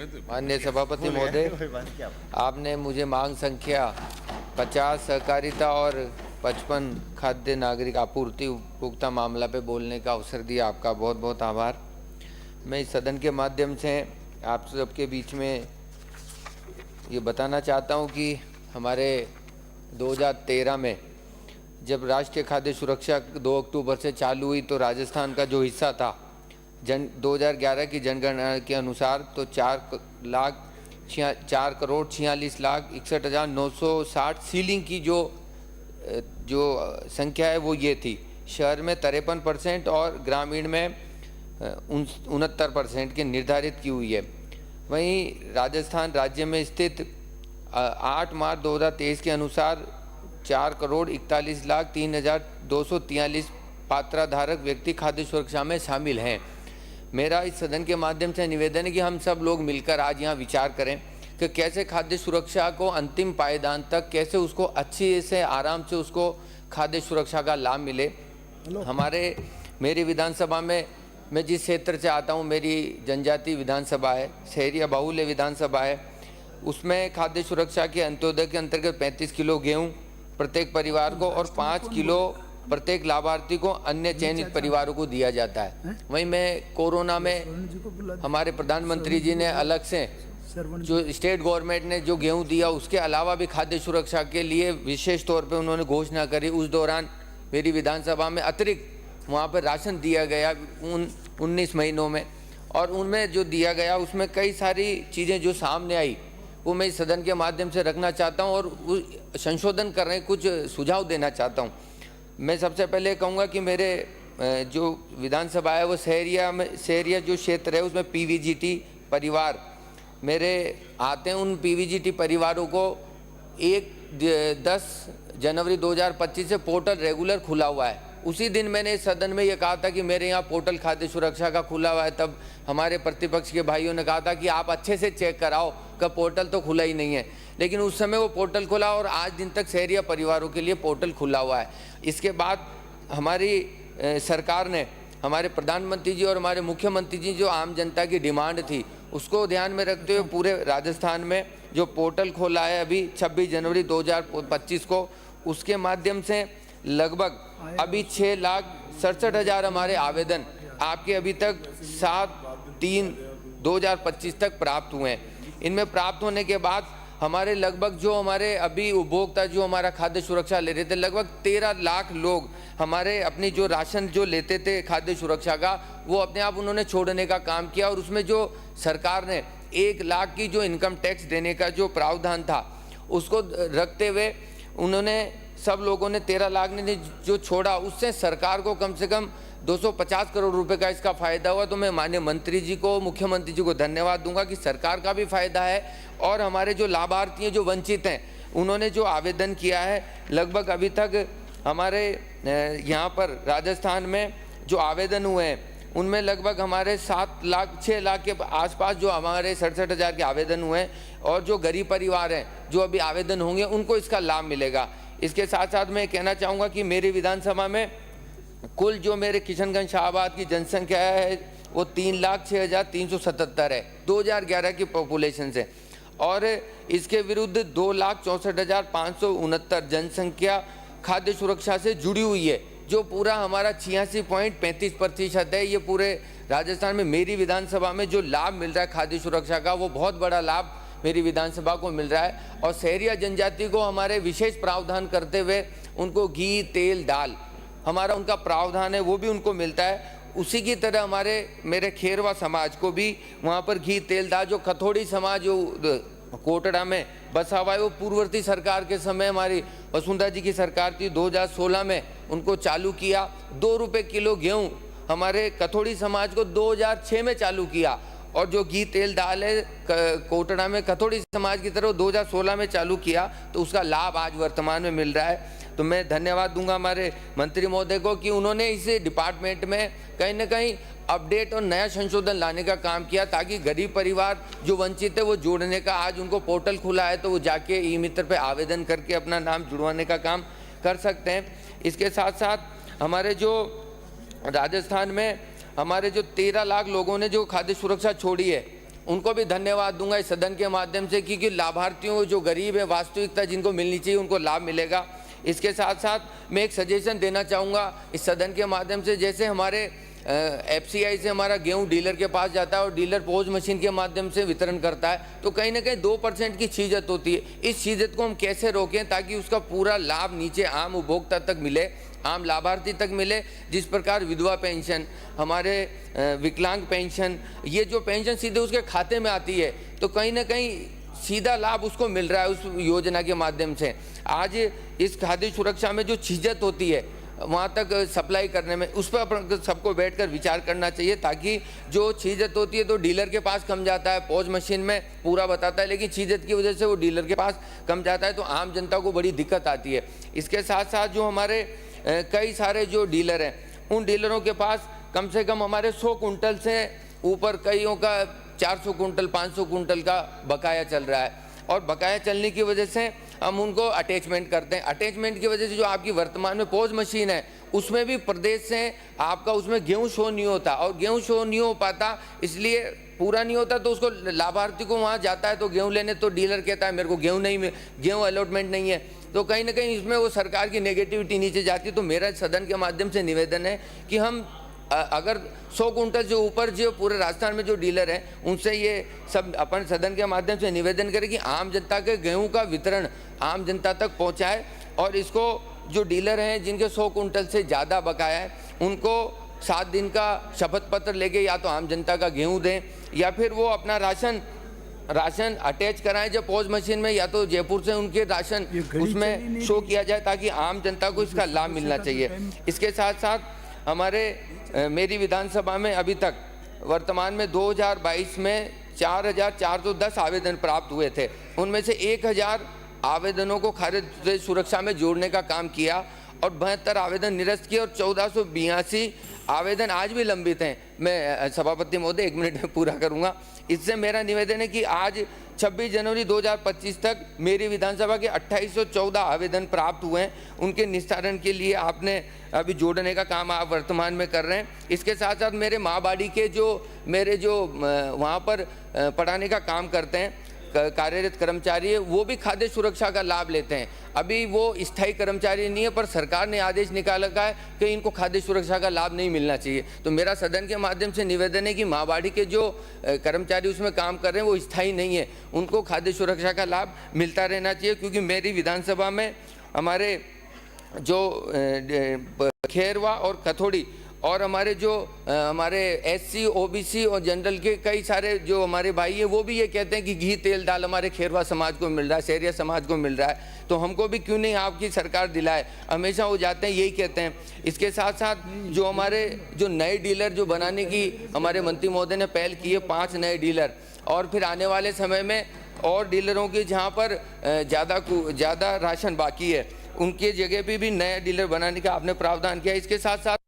माननीय सभापति महोदय, आपने मुझे मांग संख्या 50 सहकारिता और 55 खाद्य नागरिक आपूर्ति उपभोक्ता मामला पे बोलने का अवसर दिया। आपका बहुत बहुत आभार। मैं इस सदन के माध्यम से आप सबके बीच में ये बताना चाहता हूँ कि हमारे 2013 में जब राष्ट्रीय खाद्य सुरक्षा 2 अक्टूबर से चालू हुई तो राजस्थान का जो हिस्सा था 2011 की जनगणना के अनुसार तो 4,46,61,960 सीलिंग की जो संख्या है वो ये थी। शहर में 53% और ग्रामीण में 69% की निर्धारित की हुई है। वहीं राजस्थान राज्य में स्थित 8 मार्च 2023 के अनुसार 4,41,03,243 पात्राधारक व्यक्ति खाद्य सुरक्षा में शामिल हैं। मेरा इस सदन के माध्यम से निवेदन है कि हम सब लोग मिलकर आज यहाँ विचार करें कि कैसे खाद्य सुरक्षा को अंतिम पायदान तक कैसे उसको अच्छी से आराम से उसको खाद्य सुरक्षा का लाभ मिले। मेरी विधानसभा में मैं जिस क्षेत्र से आता हूँ, मेरी जनजाति विधानसभा है, शहरी बाहुल्य विधानसभा है। उसमें खाद्य सुरक्षा के अंत्योदय के अंतर्गत 35 किलो गेहूँ प्रत्येक परिवार को और 5 किलो प्रत्येक लाभार्थी को अन्य चयनित परिवारों को दिया जाता है। वहीं मैं कोरोना में हमारे प्रधानमंत्री जी ने अलग से जो स्टेट गवर्नमेंट ने जो गेहूं दिया उसके अलावा भी खाद्य सुरक्षा के लिए विशेष तौर पे उन्होंने घोषणा करी। उस दौरान मेरी विधानसभा में अतिरिक्त वहाँ पर राशन दिया गया 19 महीनों में, और उनमें जो दिया गया उसमें कई सारी चीज़ें जो सामने आई वो मैं इस सदन के माध्यम से रखना चाहता हूँ और संशोधन कर रहे कुछ सुझाव देना चाहता हूँ। मैं सबसे पहले कहूँगा कि मेरे जो विधानसभा है वो शहरिया जो क्षेत्र है उसमें पीवीजीटी परिवार मेरे आते हैं। उन पीवीजीटी परिवारों को 10 जनवरी 2025 से पोर्टल रेगुलर खुला हुआ है। उसी दिन मैंने इस सदन में ये कहा था कि मेरे यहाँ पोर्टल खाद्य सुरक्षा का खुला हुआ है। तब हमारे प्रतिपक्ष के भाइयों ने कहा था कि आप अच्छे से चेक कराओ कि पोर्टल तो खुला ही नहीं है, लेकिन उस समय वो पोर्टल खुला और आज दिन तक शहरिया परिवारों के लिए पोर्टल खुला हुआ है। इसके बाद हमारी सरकार ने, हमारे प्रधानमंत्री जी और हमारे मुख्यमंत्री जी जो आम जनता की डिमांड थी उसको ध्यान में रखते हुए पूरे राजस्थान में जो पोर्टल खोला है अभी 26 जनवरी 2025 को, उसके माध्यम से लगभग अभी 6,67,000 हमारे आवेदन आपके अभी तक 7/3/2025 तक प्राप्त हुए हैं। इनमें प्राप्त होने के बाद हमारे लगभग जो हमारे अभी उपभोक्ता जो हमारा खाद्य सुरक्षा ले रहे थे, लगभग 13 लाख लोग हमारे अपनी जो राशन जो लेते थे खाद्य सुरक्षा का वो अपने आप उन्होंने छोड़ने का काम किया। और उसमें जो सरकार ने 1 लाख की जो इनकम टैक्स देने का जो प्रावधान था उसको रखते हुए उन्होंने सब लोगों ने 13 लाख ने जो छोड़ा उससे सरकार को कम से कम 250 करोड़ रुपए का इसका फ़ायदा हुआ। तो मैं माननीय मंत्री जी को, मुख्यमंत्री जी को धन्यवाद दूंगा कि सरकार का भी फ़ायदा है और हमारे जो लाभार्थी हैं जो वंचित हैं उन्होंने जो आवेदन किया है, लगभग अभी तक हमारे यहाँ पर राजस्थान में जो आवेदन हुए हैं उनमें लगभग हमारे 6 लाख के आसपास जो हमारे 67,000 के आवेदन हुए हैं। और जो गरीब परिवार हैं जो अभी आवेदन होंगे उनको इसका लाभ मिलेगा। इसके साथ साथ मैं कहना चाहूँगा कि मेरी विधानसभा में कुल जो मेरे किशनगंज शाहबाद की जनसंख्या है वो 3,06,377 है 2011 की पॉपुलेशन से, और इसके विरुद्ध 2,64,569 जनसंख्या खाद्य सुरक्षा से जुड़ी हुई है, जो पूरा हमारा 86.35% है। ये पूरे राजस्थान में मेरी विधानसभा में जो लाभ मिल रहा है खाद्य सुरक्षा का वो बहुत बड़ा लाभ मेरी विधानसभा को मिल रहा है। और शहरिया जनजाति को हमारे विशेष प्रावधान करते हुए उनको घी, तेल, दाल हमारा उनका प्रावधान है वो भी उनको मिलता है। उसी की तरह मेरे खेरवा समाज को भी वहाँ पर घी, तेल, दाल, जो खथोड़ी समाज जो कोटड़ा में बसा हुआ है वो पूर्ववर्ती सरकार के समय हमारी वसुंधरा जी की सरकार थी 2016 में उनको चालू किया। 2 रुपये किलो गेहूँ हमारे कथोड़ी समाज को 2006 में चालू किया, और जो घी, तेल, दाल है कोटड़ा में कथोड़ी समाज की तरफ 2016 में चालू किया, तो उसका लाभ आज वर्तमान में मिल रहा है। तो मैं धन्यवाद दूंगा हमारे मंत्री महोदय को कि उन्होंने इस डिपार्टमेंट में कहीं ना कहीं अपडेट और नया संशोधन लाने का काम किया, ताकि गरीब परिवार जो वंचित है वो जोड़ने का, आज उनको पोर्टल खुला है तो वो जाके ई मित्र पे आवेदन करके अपना नाम जुड़वाने का काम कर सकते हैं। इसके साथ साथ हमारे जो राजस्थान में हमारे जो 13 लाख लोगों ने जो खाद्य सुरक्षा छोड़ी है उनको भी धन्यवाद दूंगा इस सदन के माध्यम से, क्योंकि लाभार्थियों जो गरीब है वास्तविकता जिनको मिलनी चाहिए उनको लाभ मिलेगा। इसके साथ साथ मैं एक सजेशन देना चाहूँगा इस सदन के माध्यम से, जैसे हमारे एफसीआई से हमारा गेहूं डीलर के पास जाता है और डीलर पोज मशीन के माध्यम से वितरण करता है, तो कहीं ना कहीं 2% की छीजत होती है। इस छीजत को हम कैसे रोकें ताकि उसका पूरा लाभ नीचे आम उपभोक्ता तक मिले, आम लाभार्थी तक मिले। जिस प्रकार विधवा पेंशन, हमारे विकलांग पेंशन, ये जो पेंशन सीधे उसके खाते में आती है, तो कहीं ना कहीं सीधा लाभ उसको मिल रहा है उस योजना के माध्यम से। आज इस खाद्य सुरक्षा में जो छीजत होती है वहाँ तक सप्लाई करने में, उस पर अपन सबको बैठकर विचार करना चाहिए, ताकि जो छीजत होती है तो डीलर के पास कम जाता है, पॉज मशीन में पूरा बताता है, लेकिन छीजत की वजह से वो डीलर के पास कम जाता है, तो आम जनता को बड़ी दिक्कत आती है। इसके साथ साथ जो हमारे कई सारे जो डीलर हैं, उन डीलरों के पास कम से कम हमारे 100 कुंटल से ऊपर, कईयों का 400 कुंटल 500 कुंटल का बकाया चल रहा है, और बकाया चलने की वजह से हम उनको अटैचमेंट करते हैं। अटैचमेंट की वजह से जो आपकी वर्तमान में पोज मशीन है उसमें भी प्रदेश से आपका उसमें गेहूं शो नहीं होता, और गेहूं शो नहीं हो पाता इसलिए पूरा नहीं होता, तो उसको लाभार्थी को वहाँ जाता है तो गेहूं लेने, तो डीलर कहता है मेरे को गेहूं अलॉटमेंट नहीं है, तो कहीं ना कहीं इसमें वो सरकार की नेगेटिविटी नीचे जाती है। तो मेरा सदन के माध्यम से निवेदन है कि हम अगर 100 कुंटल से ऊपर जो पूरे राजस्थान में जो डीलर हैं उनसे ये सब अपन सदन के माध्यम से निवेदन करें कि आम जनता के गेहूं का वितरण आम जनता तक पहुंचाए, और इसको जो डीलर हैं जिनके 100 कुंटल से ज़्यादा बकाया है उनको 7 दिन का शपथ पत्र लेके या तो आम जनता का गेहूं दें, या फिर वो अपना राशन अटैच कराएं जब पॉज मशीन में, या तो जयपुर से उनके राशन उसमें शो किया जाए ताकि आम जनता को इसका लाभ मिलना चाहिए। इसके साथ साथ हमारे मेरी विधानसभा में अभी तक वर्तमान में 2022 में 4,410 आवेदन प्राप्त हुए थे, उनमें से 1,000 आवेदनों को खाद्य सुरक्षा में जोड़ने का काम किया और 72 आवेदन निरस्त किए, और 1482 आवेदन आज भी लंबित हैं। मैं सभापति महोदय 1 मिनट में पूरा करूंगा। इससे मेरा निवेदन है कि आज 26 जनवरी 2025 तक मेरी विधानसभा के 2814 आवेदन प्राप्त हुए हैं, उनके निस्तारण के लिए आपने अभी जोड़ने का काम आप वर्तमान में कर रहे हैं। इसके साथ साथ मेरे माँबाड़ी के मेरे वहाँ पर पढ़ाने का काम करते हैं कार्यरत कर्मचारी है, वो भी खाद्य सुरक्षा का लाभ लेते हैं। अभी वो स्थायी कर्मचारी नहीं है, पर सरकार ने आदेश निकाला है कि इनको खाद्य सुरक्षा का लाभ नहीं मिलना चाहिए। तो मेरा सदन के माध्यम से निवेदन है कि माँबाड़ी के जो कर्मचारी उसमें काम कर रहे हैं वो स्थायी नहीं है, उनको खाद्य सुरक्षा का लाभ मिलता रहना चाहिए, क्योंकि मेरी विधानसभा में हमारे जो खेरवा और कथोड़ी और हमारे जो हमारे एससी, ओबीसी और जनरल के कई सारे जो हमारे भाई हैं वो भी ये कहते हैं कि घी तेल दाल हमारे खेरवा समाज को मिल रहा है, शहरिया समाज को मिल रहा है, तो हमको भी क्यों नहीं आपकी सरकार दिलाए, हमेशा वो जाते हैं यही कहते हैं। इसके साथ साथ जो हमारे जो नए डीलर जो बनाने की हमारे मंत्री महोदय ने पहल की है, 5 नए डीलर, और फिर आने वाले समय में और डीलरों की जहाँ पर ज़्यादा राशन बाकी है उनके जगह पे भी नया डीलर बनाने का आपने प्रावधान किया। इसके साथ साथ